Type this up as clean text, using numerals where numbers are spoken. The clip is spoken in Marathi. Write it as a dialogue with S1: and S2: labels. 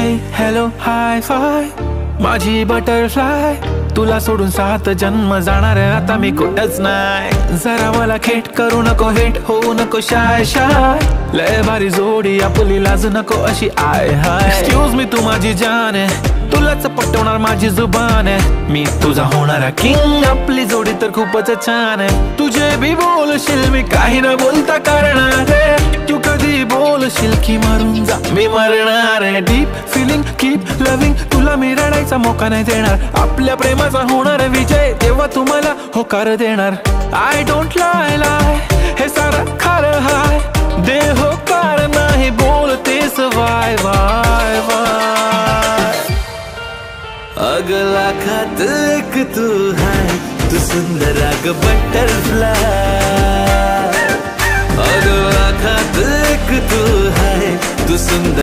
S1: हे हॅलो हाय फाय माझी बटरफ्लाय, तुला सोडून 7 जन्म जाणार आता मी कुठंच नाही। जरा मला खेट करू नको, हेट होऊ नको शाय शाय, लय भारी जोडी आपली लाज नको अशी आय हाय। एक्सक्यूज मी तू माझी जान आहे, तुलाच पटवणार माझी जुबान आहे, मी तुझा होणारा किंग, आपली जोडी तर खूपच छान आहे। तुझे भी बोलशील मी काही न बोलता करणार आहे, तू कधी बोलशील की मरून जा मी मरणार आहे। डीप फिलिंग कीप लविंग, तुला मी रडायचा मोका नाही देणार, आपल्या प्रेमाचा होणार विजय तेव्हा तुम्हाला होकार देणार। आय डोंट लाय लाय हे सारं खरं हाय, दे होकार नाही बोलतेस वाय वाय वाय।
S2: अगला खात एक तू है, तू सुंदर अग बटरफ्लाई, अगला खात एक तू है, तू सुंदर